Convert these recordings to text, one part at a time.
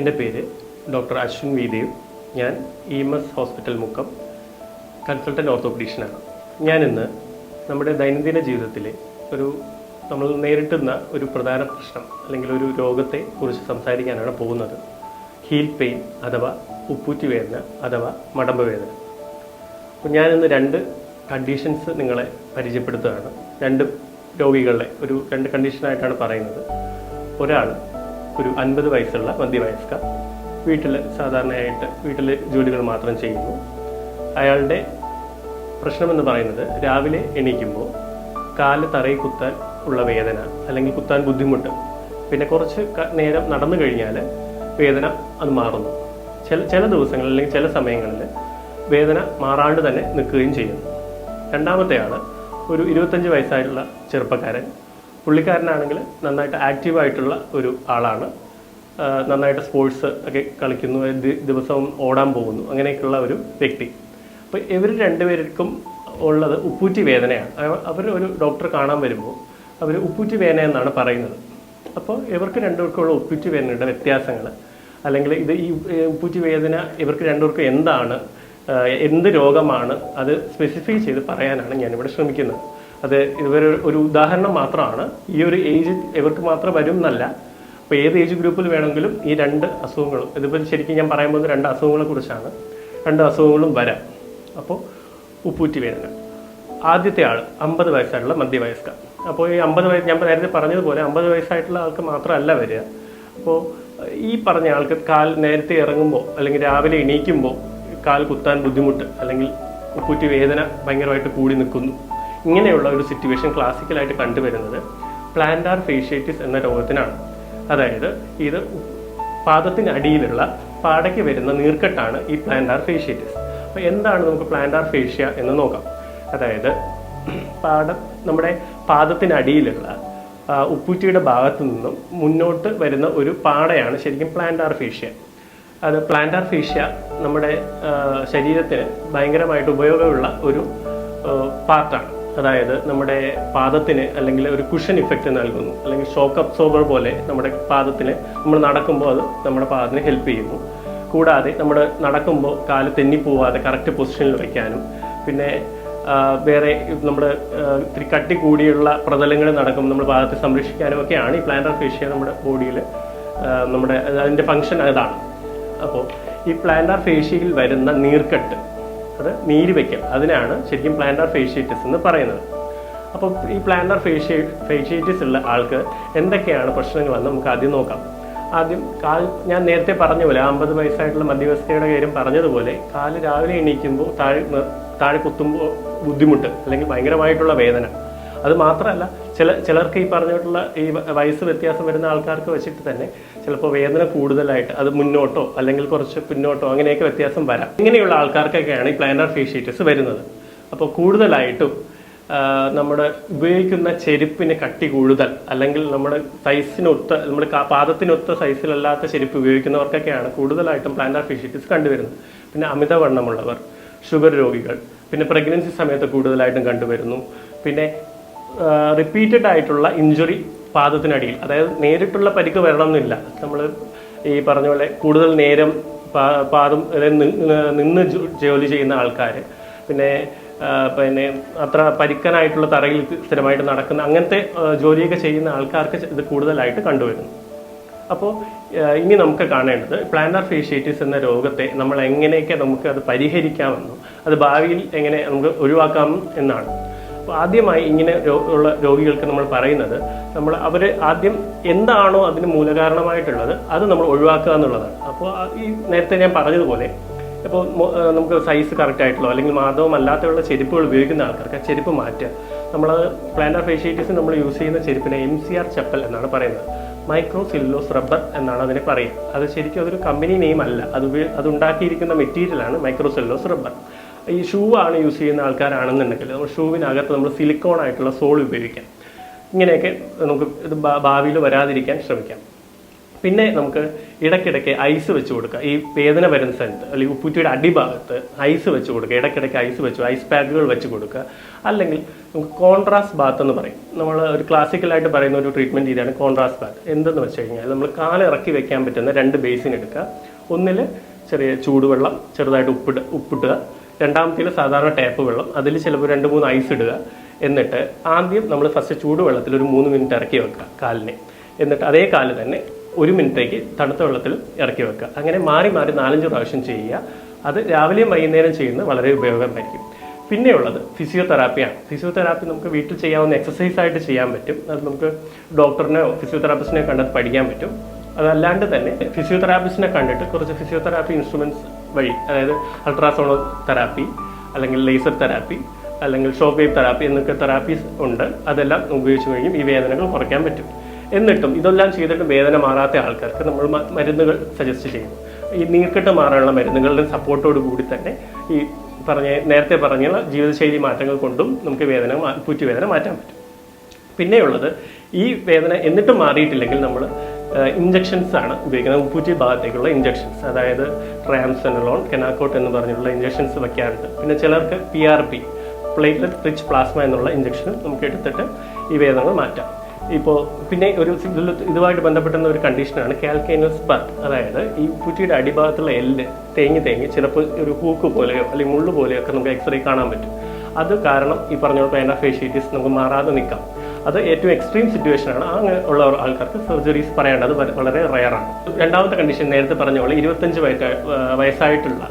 എൻ്റെ പേര് doctor Ashwin V Dev. ഞാൻ EMS ഹോസ്പിറ്റൽ മുക്കം കൺസൾട്ടൻറ്റ് ഓർത്തോപീഡീഷ്യനാണ്. ഞാനിന്ന് നമ്മുടെ ദൈനംദിന ജീവിതത്തിലെ നമ്മൾ നേരിട്ടുന്ന ഒരു പ്രധാന പ്രശ്നം അല്ലെങ്കിൽ ഒരു രോഗത്തെ കുറിച്ച് സംസാരിക്കാനാണ് പോകുന്നത്. ഹീൽ പെയിൻ അഥവാ ഉപ്പൂറ്റി വേദന അഥവാ മടമ്പ് വേദന. അപ്പോൾ ഞാനിന്ന് രണ്ട് കണ്ടീഷൻസ് നിങ്ങളെ പരിചയപ്പെടുത്തുകയാണ്. രണ്ട് രോഗികളുടെ രണ്ട് കണ്ടീഷനായിട്ടാണ് പറയുന്നത്. ഒരാൾ ഒരു 50 വയസ്സുള്ള മധ്യവയസ്ക, സാധാരണയായിട്ട് വീട്ടിൽ ജോലികൾ മാത്രം ചെയ്യുന്നു. അയാളുടെ പ്രശ്നമെന്ന് പറയുന്നത് രാവിലെ എണീക്കുമ്പോൾ കാല് തറയിൽ കുത്താൻ ഉള്ള വേദന അല്ലെങ്കിൽ കുത്താൻ ബുദ്ധിമുട്ട്, പിന്നെ കുറച്ച് നേരം നടന്നു കഴിഞ്ഞാൽ വേദന അത് മാറുന്നു. ചില ദിവസങ്ങളിൽ അല്ലെങ്കിൽ ചില സമയങ്ങളിൽ വേദന മാറാണ്ട് തന്നെ നിൽക്കുകയും ചെയ്യുന്നു. രണ്ടാമത്തെ ആൾ ഒരു 25 വയസ്സായിട്ടുള്ള ചെറുപ്പക്കാരൻ. പുള്ളിക്കാരനാണെങ്കിൽ നന്നായിട്ട് ആക്റ്റീവായിട്ടുള്ള ഒരു ആളാണ്. നന്നായിട്ട് സ്പോർട്സ് ഒക്കെ കളിക്കുന്നു, ദിവസവും ഓടാൻ പോകുന്നു, അങ്ങനെയൊക്കെയുള്ള ഒരു വ്യക്തി. അപ്പോൾ ഇവർ രണ്ടുപേർക്കും ഉള്ളത് ഉപ്പൂറ്റി വേദനയാണ്. അവർ ഒരു ഡോക്ടറെ കാണാൻ വരുമ്പോൾ അവർ ഉപ്പൂറ്റി വേദന എന്നാണ് പറയുന്നത്. അപ്പോൾ ഇവർക്ക് രണ്ടുപേർക്കുള്ള ഉപ്പൂറ്റി വേദനയുടെ വ്യത്യാസങ്ങൾ, അല്ലെങ്കിൽ ഈ ഉപ്പൂറ്റി വേദന ഇവർക്ക് രണ്ടുപേർക്കും എന്ത് രോഗമാണ്, അത് സ്പെസിഫൈ ചെയ്ത് പറയാനാണ് ഞാനിവിടെ ശ്രമിക്കുന്നത്. അത് ഒരു ഉദാഹരണം മാത്രമാണ്. ഈ ഒരു ഏജ് ഇവർക്ക് മാത്രം വരും എന്നല്ല. അപ്പോൾ ഏത് ഏജ് ഗ്രൂപ്പിൽ വേണമെങ്കിലും ഈ രണ്ട് അസുഖങ്ങളും, ഇതിപ്പോൾ ശരിക്കും ഞാൻ പറയുമ്പോൾ രണ്ട് അസുഖങ്ങളെ കുറിച്ചാണ്. രണ്ട് അസുഖങ്ങളും വരാം. അപ്പോൾ ഉപ്പൂറ്റി വേദന. ആദ്യത്തെ ആൾ 50 വയസ്സായിട്ടുള്ള മധ്യവയസ്ക. അപ്പോൾ ഈ 50 വയസ്സ് ഞാൻ നേരത്തെ പറഞ്ഞതുപോലെ 50 വയസ്സായിട്ടുള്ള ആൾക്ക് മാത്രമല്ല വരിക. അപ്പോൾ ഈ പറഞ്ഞ ആൾക്ക് നേരത്തെ ഇറങ്ങുമ്പോൾ അല്ലെങ്കിൽ രാവിലെ എണീക്കുമ്പോൾ കാൽ കുത്താൻ ബുദ്ധിമുട്ട് അല്ലെങ്കിൽ ഉപ്പൂറ്റി വേദന ഭയങ്കരമായിട്ട് കൂടി നിൽക്കുന്നു. ഇങ്ങനെയുള്ള ഒരു സിറ്റുവേഷൻ ക്ലാസിക്കലായിട്ട് കണ്ടുവരുന്നത് പ്ലാന്റാർ ഫേഷ്യേറ്റിസ് എന്ന രോഗത്തിനാണ്. അതായത് ഇത് പാദത്തിനടിയിലുള്ള പാടയ്ക്ക് വരുന്ന നീർക്കെട്ടാണ് ഈ പ്ലാന്റാർ ഫേഷ്യേറ്റിസ്. അപ്പോൾ എന്താണ് നമുക്ക് പ്ലാന്റാർ ഫേഷ്യ എന്ന് നോക്കാം. അതായത് നമ്മുടെ പാദത്തിനടിയിലുള്ള ഉപ്പൂറ്റിയുടെ ഭാഗത്തു നിന്നും മുന്നോട്ട് വരുന്ന ഒരു പാടയാണ് ശരിക്കും പ്ലാന്റാർ ഫേഷ്യ. അത് പ്ലാന്റാർ ഫേഷ്യ നമ്മുടെ ശരീരത്തിന് ഭയങ്കരമായിട്ട് ഉപയോഗമുള്ള ഒരു പാർട്ടാണ്. അതായത് നമ്മുടെ പാദത്തിന് അല്ലെങ്കിൽ ഒരു കുഷൻ ഇഫക്റ്റ് നൽകുന്നു, അല്ലെങ്കിൽ ഷോക്ക് അബ്സോർബർ പോലെ നമ്മുടെ പാദത്തിന് നമ്മൾ നടക്കുമ്പോൾ അത് നമ്മുടെ പാദത്തിന് ഹെൽപ്പ് ചെയ്യുന്നു. കൂടാതെ നമ്മൾ നടക്കുമ്പോൾ കാല് തെന്നിപ്പോവാതെ കറക്റ്റ് പൊസിഷനിൽ വയ്ക്കാനും, പിന്നെ വേറെ നമ്മൾ ഇത്തിരി കട്ടി കൂടിയുള്ള പ്രതലങ്ങളിൽ നടക്കുമ്പോൾ നമ്മൾ പാദത്തെ സംരക്ഷിക്കാനും ഒക്കെയാണ് ഈ പ്ലാന്റാർ ഫേഷ്യ നമ്മുടെ ബോഡിയിൽ അതിൻ്റെ ഫങ്ഷൻ അതാണ്. അപ്പോൾ ഈ പ്ലാന്റാർ ഫേഷ്യയിൽ വരുന്ന നീർക്കെട്ട്, അത് നീര് വയ്ക്കൽ, അതിനാണ് ശരിക്കും പ്ലാന്റാർ ഫേഷ്യേറ്റിസ് എന്ന് പറയുന്നത്. അപ്പോൾ ഈ പ്ലാന്റാർ ഫേഷ്യേറ്റിസ് ഉള്ള ആൾക്ക് എന്തൊക്കെയാണ് പ്രശ്നങ്ങളെന്ന് നമുക്ക് ആദ്യം നോക്കാം. ആദ്യം ഞാൻ നേരത്തെ പറഞ്ഞ പോലെ 50 വയസ്സായിട്ടുള്ള മധ്യവയസ്കയുടെ കാര്യം പറഞ്ഞതുപോലെ കാല് രാവിലെ എണീക്കുമ്പോൾ താഴെ കുത്തുമ്പോൾ ബുദ്ധിമുട്ട് അല്ലെങ്കിൽ ഭയങ്കരമായിട്ടുള്ള വേദന. അത് മാത്രമല്ല, ചിലർക്ക് ഈ പറഞ്ഞിട്ടുള്ള ഈ വയസ്സ് വ്യത്യാസം വരുന്ന ആൾക്കാർക്ക് വെച്ചിട്ട് തന്നെ ചിലപ്പോൾ വേദന കൂടുതലായിട്ട് അത് മുന്നോട്ടോ അല്ലെങ്കിൽ കുറച്ച് പിന്നോട്ടോ അങ്ങനെയൊക്കെ വ്യത്യാസം വരാം. ഇങ്ങനെയുള്ള ആൾക്കാർക്കൊക്കെയാണ് ഈ പ്ലാന്റാർ ഫേഷ്യേറ്റിസ് വരുന്നത്. അപ്പോൾ കൂടുതലായിട്ടും നമ്മുടെ ഉപയോഗിക്കുന്ന ചെരുപ്പിന് കട്ടി കൂടുതൽ, അല്ലെങ്കിൽ നമ്മുടെ നമ്മുടെ പാദത്തിനൊത്ത സൈസിലല്ലാത്ത ചെരുപ്പ് ഉപയോഗിക്കുന്നവർക്കൊക്കെയാണ് കൂടുതലായിട്ടും പ്ലാന്റാർ ഫേഷ്യേറ്റിസ് കണ്ടുവരുന്നത്. പിന്നെ അമിതവണ്ണമുള്ളവർ, ഷുഗർ രോഗികൾ, പിന്നെ പ്രഗ്നൻസി സമയത്ത് കൂടുതലായിട്ടും കണ്ടുവരുന്നു. പിന്നെ റിപ്പീറ്റഡ് ആയിട്ടുള്ള ഇഞ്ചുറി പാദത്തിനടിയിൽ, അതായത് നേരിട്ടുള്ള പരിക്ക് വരണമെന്നില്ല. നമ്മൾ ഈ പറഞ്ഞ പോലെ കൂടുതൽ നേരം പാദം നിന്ന് ജോലി ചെയ്യുന്ന ആൾക്കാർ, പിന്നെ അത്ര പരിക്കനായിട്ടുള്ള തറയിൽ സ്ഥിരമായിട്ട് നടക്കുന്ന അങ്ങനത്തെ ജോലിയൊക്കെ ചെയ്യുന്ന ആൾക്കാർക്ക് ഇത് കൂടുതലായിട്ട് കണ്ടുവരുന്നു. അപ്പോൾ ഇനി നമുക്ക് കാണേണ്ടത് പ്ലാന്റാർ ഫേഷ്യേറ്റിസ് എന്ന രോഗത്തെ നമ്മൾ എങ്ങനെയൊക്കെ നമുക്ക് അത് പരിഹരിക്കാമെന്നും അത് ഭാവിയിൽ എങ്ങനെ നമുക്ക് ഒഴിവാക്കാം എന്നാണ്. അപ്പോൾ ആദ്യമായി ഇങ്ങനെ ഉള്ള രോഗികൾക്ക് നമ്മൾ പറയുന്നത്, അവർ ആദ്യം എന്താണോ അതിന് മൂലകാരണമായിട്ടുള്ളത് അത് നമ്മൾ ഒഴിവാക്കുക എന്നുള്ളതാണ്. അപ്പോൾ ഈ നേരത്തെ ഞാൻ പറഞ്ഞതുപോലെ ഇപ്പോൾ നമുക്ക് സൈസ് കറക്റ്റ് ആയിട്ടുള്ള അല്ലെങ്കിൽ മാധവമല്ലാത്തുള്ള ചെരുപ്പുകൾ ഉപയോഗിക്കുന്ന ആൾക്കാർക്ക് ആ ചെരുപ്പ് മാറ്റുക. നമ്മളത് പ്ലാന്റാർ ഫേഷ്യേറ്റിസിന് നമ്മൾ യൂസ് ചെയ്യുന്ന ചെരുപ്പിനെ MCR ചപ്പൽ എന്നാണ് പറയുന്നത്. മൈക്രോ സെല്ലുലോസ് റബ്ബർ എന്നാണ് അതിനെ പറയുക. അത് ശരിക്കും അതൊരു കമ്പനി നെയിം അല്ല, അത് ഉണ്ടാക്കിയിരിക്കുന്ന മെറ്റീരിയലാണ് മൈക്രോ സെല്ലുലോസ് റബ്ബർ. ഈ ഷൂ ആണ് യൂസ് ചെയ്യുന്ന ആൾക്കാരാണെന്നുണ്ടെങ്കിൽ നമ്മൾ ഷൂവിനകത്ത് നമ്മൾ സിലിക്കോൺ ആയിട്ടുള്ള സോൾ ഉപയോഗിക്കാം. ഇങ്ങനെയൊക്കെ നമുക്ക് ഇത് ഭാവിയിൽ വരാതിരിക്കാൻ ശ്രമിക്കാം. പിന്നെ നമുക്ക് ഇടയ്ക്കിടയ്ക്ക് ഐസ് വെച്ച് കൊടുക്കുക. ഈ വേദന വരുന്ന സ്ഥലത്ത് അല്ലെങ്കിൽ ഉപ്പൂറ്റിയുടെ അടിഭാഗത്ത് ഐസ് വെച്ച് കൊടുക്കുക. ഇടയ്ക്കിടയ്ക്ക് ഐസ് പാക്കുകൾ വെച്ച് കൊടുക്കുക. അല്ലെങ്കിൽ നമുക്ക് കോൺട്രാസ്റ്റ് ബാത്ത് എന്ന് പറയും. നമ്മൾ ഒരു ക്ലാസിക്കലായിട്ട് പറയുന്ന ഒരു ട്രീറ്റ്മെൻറ്റ് രീതിയാണ് കോൺട്രാസ്റ്റ് ബാത്ത്. എന്തെന്ന് വെച്ച് കഴിഞ്ഞാൽ നമ്മൾ കാലിറക്കി വെക്കാൻ പറ്റുന്ന 2 ബേസിൻ എടുക്കുക. ഒന്നിൽ ചെറിയ ചൂടുവെള്ളം ചെറുതായിട്ട് ഉപ്പിടുക. രണ്ടാമത്തേൽ സാധാരണ ടാപ്പ് വെള്ളം, അതിൽ ചിലപ്പോൾ 2-3 ഐസ് ഇടുക. എന്നിട്ട് ആദ്യം നമ്മൾ ഫസ്റ്റ് ചൂടുവെള്ളത്തിൽ ഒരു 3 മിനിറ്റ് ഇറക്കി വെക്കുക കാലിനെ. എന്നിട്ട് അതേ കാല് തന്നെ 1 മിനിറ്റേക്ക് തണുത്ത വെള്ളത്തിൽ ഇറക്കി വെക്കുക. അങ്ങനെ മാറി 4-5 പ്രാവശ്യം ചെയ്യുക. അത് രാവിലെയും വൈകുന്നേരം ചെയ്യുന്നത് വളരെ ഉപയോഗമായിരിക്കും. പിന്നെയുള്ളത് ഫിസിയോതെറാപ്പിയാണ്. ഫിസിയോതെറാപ്പി നമുക്ക് വീട്ടിൽ ചെയ്യാവുന്ന എക്സസൈസ് ആയിട്ട് ചെയ്യാൻ പറ്റും. അത് നമുക്ക് ഡോക്ടറിനെയോ ഫിസിയോതെറാപ്പിസ്റ്റിനെയോ കണ്ടത് പഠിക്കാൻ പറ്റും. അതല്ലാണ്ട് തന്നെ ഫിസിയോതെറാപ്പിസ്റ്റിനെ കണ്ടിട്ട് കുറച്ച് ഫിസിയോതെറാപ്പി ഇൻസ്ട്രുമെൻറ്റ്സ് വഴി, അതായത് അൾട്രാസോണോ തെറാപ്പി അല്ലെങ്കിൽ ലേസർ തെറാപ്പി അല്ലെങ്കിൽ ഷോക്ക് വേവ് തെറാപ്പി എന്നൊക്കെ തെറാപ്പീസ് ഉണ്ട്. അതെല്ലാം ഉപയോഗിച്ച് കഴിയും ഈ വേദനകൾ കുറയ്ക്കാൻ പറ്റും. എന്നിട്ടും ഇതെല്ലാം ചെയ്തിട്ടും വേദന മാറാത്ത ആൾക്കാർക്ക് നമ്മൾ മരുന്നുകൾ സജസ്റ്റ് ചെയ്യുന്നു. ഈ നീർക്കെട്ട് മാറാനുള്ള മരുന്നുകളുടെ സപ്പോർട്ടോട് കൂടി തന്നെ ഈ നേരത്തെ പറഞ്ഞ ജീവിതശൈലി മാറ്റങ്ങൾ കൊണ്ടും നമുക്ക് ഉപ്പൂറ്റി വേദന മാറ്റാൻ പറ്റും. പിന്നെയുള്ളത് ഈ വേദന എന്നിട്ടും മാറിയിട്ടില്ലെങ്കിൽ നമ്മൾ ഇഞ്ചക്ഷൻസ് ആണ് ഉപയോഗിക്കുന്നത്. ഉപ്പൂറ്റി ഭാഗത്തേക്കുള്ള ഇഞ്ചക്ഷൻസ്, അതായത് ട്രയാംസെനലോൺ, കെനാക്കോട്ട് എന്ന് പറഞ്ഞിട്ടുള്ള ഇഞ്ചക്ഷൻസ് വയ്ക്കാറുണ്ട്. പിന്നെ ചിലർക്ക് PRP, പ്ലേറ്റ്ലെറ്റ് റിച്ച് പ്ലാസ്മ എന്നുള്ള ഇഞ്ചക്ഷനും നമുക്ക് എടുത്തിട്ട് ഈ വേദനകൾ മാറ്റാം. ഇപ്പോൾ പിന്നെ ഇതുമായിട്ട് ബന്ധപ്പെട്ടുന്ന ഒരു കണ്ടീഷനാണ് കാൽക്കേനിയൽ സ്പർ. അതായത് ഈ ഉപ്പൂറ്റിയുടെ അടിഭാഗത്തുള്ള എല്ല് തേങ്ങി ചിലപ്പോൾ ഒരു ഹൂക്ക് പോലെയോ അല്ലെങ്കിൽ മുള്ളു പോലെയോ ഒക്കെ നമുക്ക് എക്സ്റേ കാണാൻ പറ്റും. അത് കാരണം ഈ പറഞ്ഞ പ്ലാന്റർ ഫേഷ്യേറ്റിസ് നമുക്ക് മാറാതെ നിൽക്കാം. അത് ഏറ്റവും എക്സ്ട്രീം സിറ്റുവേഷനാണ്. അങ്ങനെ ഉള്ള ആൾക്കാർക്ക് സർജറീസ് പറയേണ്ടത് വളരെ റയറാണ്. രണ്ടാമത്തെ കണ്ടീഷൻ നേരത്തെ പറഞ്ഞ പോലെ 25 വയസ്സായിട്ടുള്ള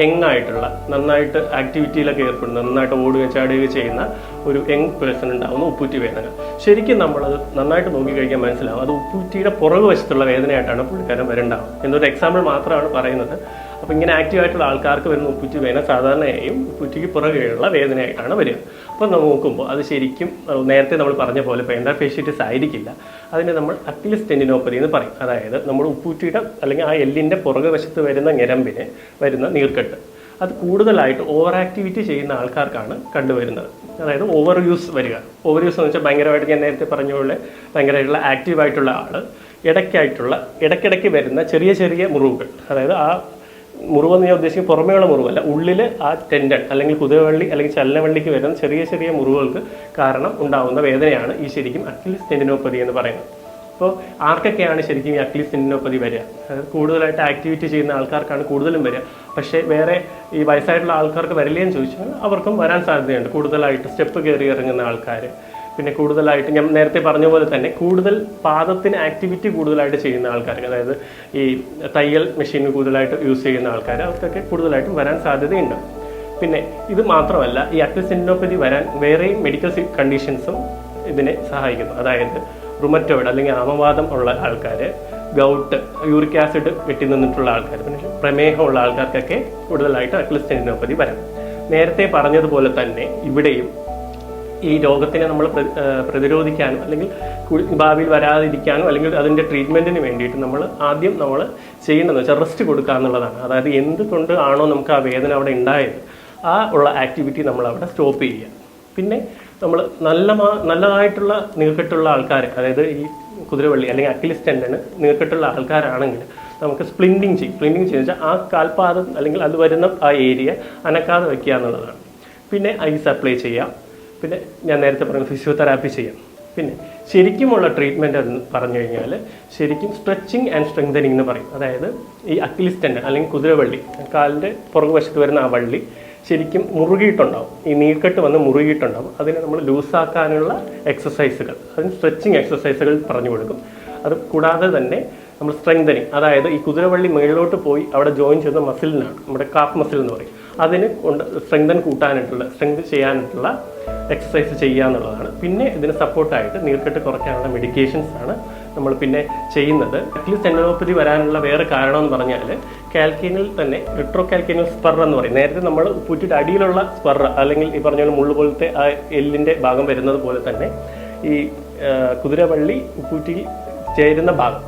യങ്ങായിട്ടുള്ള നന്നായിട്ട് ആക്ടിവിറ്റിയിലൊക്കെ ഏർപ്പെടുന്ന, നന്നായിട്ട് ഓടുകയും ചാടുകയും ചെയ്യുന്ന ഒരു യങ് പേഴ്സൺ ഉണ്ടാകുന്ന ഉപ്പൂറ്റി വേദന. ശരിക്കും നമ്മളത് നന്നായിട്ട് നോക്കിക്കഴിക്കാൻ മനസ്സിലാവും അത് ഉപ്പൂറ്റിയുടെ പുറകു വശത്തുള്ള വേദനയായിട്ടാണ് പുള്ളിക്കാരൻ വരണ്ടാവും. എന്നൊരു എക്സാമ്പിൾ മാത്രമാണ് പറയുന്നത്. അപ്പോൾ ഇങ്ങനെ ആക്റ്റീവായിട്ടുള്ള ആൾക്കാർക്ക് വരുന്ന ഉപ്പൂറ്റി വേദന സാധാരണയായും ഉപ്പൂറ്റിക്ക് പുറകെയുള്ള വേദനയായിട്ടാണ് വരിക. അപ്പോൾ നോക്കുമ്പോൾ അത് ശരിക്കും നേരത്തെ നമ്മൾ പറഞ്ഞ പോലെ പ്ലാന്റർ ഫേഷ്യേറ്റിസ് ആയിരിക്കില്ല. അതിനെ നമ്മൾ അക്വിലസ് ടെൻഡിനോപ്പതി എന്ന് പറയും. അതായത് നമ്മൾ ഉപ്പൂറ്റിയുടെ അല്ലെങ്കിൽ ആ എല്ലിൻ്റെ പുറകു വശത്ത് വരുന്ന ഞരമ്പിന് വരുന്ന നീർക്കെട്ട്. അത് കൂടുതലായിട്ട് ഓവർ ആക്ടിവിറ്റി ചെയ്യുന്ന ആൾക്കാർക്കാണ് കണ്ടുവരുന്നത്. അതായത് ഓവർ യൂസ് വരിക. ഓവർ യൂസ് എന്ന് വെച്ചാൽ ഭയങ്കരമായിട്ട് ഞാൻ നേരത്തെ പറഞ്ഞ പോലെ ഭയങ്കരമായിട്ടുള്ള ആക്റ്റീവായിട്ടുള്ള ആൾ ഇടയ്ക്കിടയ്ക്ക് വരുന്ന ചെറിയ മുറിവുകൾ, അതായത് ആ മുറിവെന്ന് ഞാൻ ഉദ്ദേശിക്കുന്നത് പുറമേയുള്ള മുറിവല്ല, ഉള്ളിൽ ആ ടെൻഡൻ അല്ലെങ്കിൽ കുതിരവള്ളി അല്ലെങ്കിൽ ചലനവള്ളിക്ക് വരുന്ന ചെറിയ മുറിവുകൾക്ക് കാരണം ഉണ്ടാകുന്ന വേദനയാണ് ഈ ശരിക്കും അക്വിലസ് ടെൻഡിനോപ്പതി എന്ന് പറയുന്നത്. അപ്പോൾ ആർക്കൊക്കെയാണ് ശരിക്കും ഈ അക്വിലസ് ടെൻഡിനോപ്പതി വരിക? അതായത് കൂടുതലായിട്ട് ആക്ടിവിറ്റി ചെയ്യുന്ന ആൾക്കാർക്കാണ് കൂടുതലും വരിക. പക്ഷേ വേറെ ഈ വയസ്സായിട്ടുള്ള ആൾക്കാർക്ക് വരില്ലേന്ന് ചോദിച്ചാൽ അവർക്കും വരാൻ സാധ്യതയുണ്ട്. കൂടുതലായിട്ട് സ്റ്റെപ്പ് കയറി ഇറങ്ങുന്ന ആൾക്കാർ, പിന്നെ കൂടുതലായിട്ട് ഞാൻ നേരത്തെ പറഞ്ഞ പോലെ തന്നെ കൂടുതൽ പാദത്തിന് ആക്ടിവിറ്റി കൂടുതലായിട്ട് ചെയ്യുന്ന ആൾക്കാർക്ക്, അതായത് ഈ തയ്യൽ മെഷീൻ കൂടുതലായിട്ട് യൂസ് ചെയ്യുന്ന ആൾക്കാർ, അവർക്കൊക്കെ കൂടുതലായിട്ടും വരാൻ സാധ്യതയുണ്ട്. പിന്നെ ഇത് മാത്രമല്ല, ഈ അക്വിലസ് ടെൻഡിനോപ്പതി വരാൻ വേറെയും മെഡിക്കൽ കണ്ടീഷൻസും ഇതിനെ സഹായിക്കുന്നു. അതായത് റുമറ്റോയിഡ് അല്ലെങ്കിൽ ആമവാദം ഉള്ള ആൾക്കാർ, ഗൗട്ട്, യൂറിക് ആസിഡ് കെട്ടി നിന്നിട്ടുള്ള ആൾക്കാർ, പിന്നെ പ്രമേഹമുള്ള ആൾക്കാർക്കൊക്കെ കൂടുതലായിട്ട് അക്വിലസ് ടെൻഡിനോപ്പതി വരാം. നേരത്തെ പറഞ്ഞതുപോലെ തന്നെ ഇവിടെയും ഈ രോഗത്തിനെ നമ്മൾ പ്രതിരോധിക്കാനും അല്ലെങ്കിൽ ഭാവിയിൽ വരാതിരിക്കാനും അല്ലെങ്കിൽ അതിൻ്റെ ട്രീറ്റ്മെൻറ്റിന് വേണ്ടിയിട്ട് നമ്മൾ ചെയ്യേണ്ടതെന്ന് വെച്ചാൽ റെസ്റ്റ് കൊടുക്കുക എന്നുള്ളതാണ്. അതായത് എന്തുകൊണ്ട് ആണോ നമുക്ക് ആ വേദന അവിടെ ഉണ്ടായത്, ആ ഉള്ള ആക്ടിവിറ്റി നമ്മൾ അവിടെ സ്റ്റോപ്പ് ചെയ്യുക. പിന്നെ നമ്മൾ നല്ലതായിട്ടുള്ള നീർക്കെട്ടുള്ള ആൾക്കാർ, അതായത് ഈ കുതിരവള്ളി അല്ലെങ്കിൽ അക്വിലസ് ടെൻഡന് നീർക്കെട്ടുള്ള ആൾക്കാരാണെങ്കിൽ നമുക്ക് സ്പ്ലിൻറ്റിങ് വെച്ചാൽ ആ കാൽപാദം അല്ലെങ്കിൽ അത് വരുന്ന ആ ഏരിയ അനക്കാതെ വയ്ക്കുക എന്നുള്ളതാണ്. പിന്നെ ഐസ് അപ്ലൈ ചെയ്യാം. പിന്നെ ഞാൻ നേരത്തെ പറഞ്ഞ ഫിസിയോതെറാപ്പി ചെയ്യാം. പിന്നെ ശരിക്കുമുള്ള ട്രീറ്റ്മെൻറ്റ് എന്ന് പറഞ്ഞു കഴിഞ്ഞാൽ ശരിക്കും സ്ട്രെച്ചിങ് ആൻഡ് സ്ട്രെങ്തനിങ് എന്ന് പറയും. അതായത് ഈ അക്വിലസ് ടെൻഡൻ അല്ലെങ്കിൽ കുതിരവള്ളി, കാലിൻ്റെ പുറകുവശത്ത് വരുന്ന ആ വള്ളി ശരിക്കും മുറുകിയിട്ടുണ്ടാവും, ഈ നീർക്കെട്ട് വന്ന് മുറുകിയിട്ടുണ്ടാവും. അതിനെ നമ്മൾ ലൂസാക്കാനുള്ള എക്സസൈസുകൾ, അതിന് സ്ട്രെച്ചിങ് എക്സസൈസുകൾ പറഞ്ഞു കൊടുക്കും. അത് കൂടാതെ തന്നെ നമ്മൾ സ്ട്രെങ്തനിങ്, അതായത് ഈ കുതിരവള്ളി മുകളിലോട്ട് പോയി അവിടെ ജോയിൻ ചെയ്യുന്ന മസിലിനാണ് നമ്മുടെ കാഫ് മസിൽ എന്ന് പറയും. അതിന് സ്ട്രെങ്ത് ചെയ്യാനായിട്ടുള്ള എക്സസൈസ് ചെയ്യുക എന്നുള്ളതാണ്. പിന്നെ ഇതിന് സപ്പോർട്ടായിട്ട് നീർക്കെട്ട് കുറയ്ക്കാനുള്ള മെഡിക്കേഷൻസ് ആണ് നമ്മൾ പിന്നെ ചെയ്യുന്നത്. അക്വിലസ് ടെൻഡിനോപ്പതി വരാനുള്ള വേറെ കാരണം എന്ന് പറഞ്ഞാൽ കാൽക്കേനിൽ തന്നെ റിട്രോ കാൽക്കേനിയൽ സ്പർ എന്ന് പറയും. നേരത്തെ നമ്മൾ ഉപ്പൂറ്റിയുടെ അടിയിലുള്ള സ്പർ അല്ലെങ്കിൽ ഈ പറഞ്ഞ പോലെ മുള്ളു പോലത്തെ ആ എല്ലിൻ്റെ ഭാഗം വരുന്നത് പോലെ തന്നെ ഈ കുതിരവള്ളി ഉപ്പൂറ്റിയിൽ ചേരുന്ന ഭാഗം,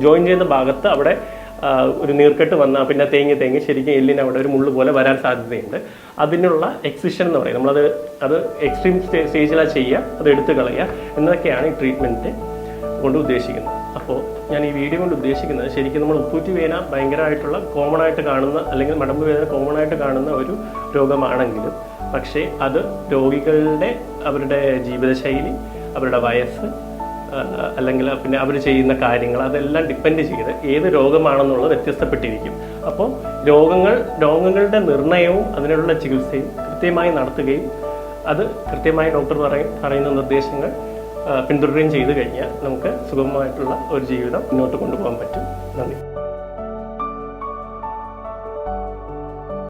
ജോയിൻ ചെയ്യുന്ന ഭാഗത്ത് അവിടെ ഒരു നീർക്കെട്ട് വന്നാൽ പിന്നെ തേങ്ങി ശരിക്കും എല്ലിന് അവിടെ ഒരു മുള്ളു പോലെ വരാൻ സാധ്യതയുണ്ട്. അതിനുള്ള എക്സിഷൻ എന്ന് പറയും. അത് എക്സ്ട്രീം സ്റ്റേജിലാണ് ചെയ്യുക, അത് എടുത്തു കളയുക എന്നതൊക്കെയാണ് ഈ ട്രീറ്റ്മെൻറ്റ് കൊണ്ട് ഉദ്ദേശിക്കുന്നത്. അപ്പോൾ ഞാൻ ഈ വീഡിയോ കൊണ്ട് ഉദ്ദേശിക്കുന്നത് ശരിക്കും നമ്മൾ ഉപ്പൂറ്റി വേദന ഭയങ്കരമായിട്ടുള്ള കോമൺ ആയിട്ട് കാണുന്ന അല്ലെങ്കിൽ മടമ്പ് വേദന കോമൺ ആയിട്ട് കാണുന്ന ഒരു രോഗമാണെങ്കിലും പക്ഷേ അത് രോഗികളുടെ അവരുടെ ജീവിതശൈലി, അവരുടെ വയസ്സ്, അല്ലെങ്കിൽ പിന്നെ അവർ ചെയ്യുന്ന കാര്യങ്ങൾ അതെല്ലാം ഡിപ്പെൻഡ് ചെയ്ത് ഏത് രോഗമാണെന്നുള്ളത് വ്യത്യസ്തപ്പെട്ടിരിക്കും. അപ്പോൾ രോഗങ്ങളുടെ നിർണയവും അതിനുള്ള ചികിത്സയും കൃത്യമായി നടത്തുകയും അത് കൃത്യമായി ഡോക്ടർ പറയുന്ന നിർദ്ദേശങ്ങൾ പിന്തുടരുകയും ചെയ്തു കഴിഞ്ഞാൽ നമുക്ക് സുഗമമായിട്ടുള്ള ഒരു ജീവിതം മുന്നോട്ട് കൊണ്ടുപോകാൻ പറ്റും. നന്ദി.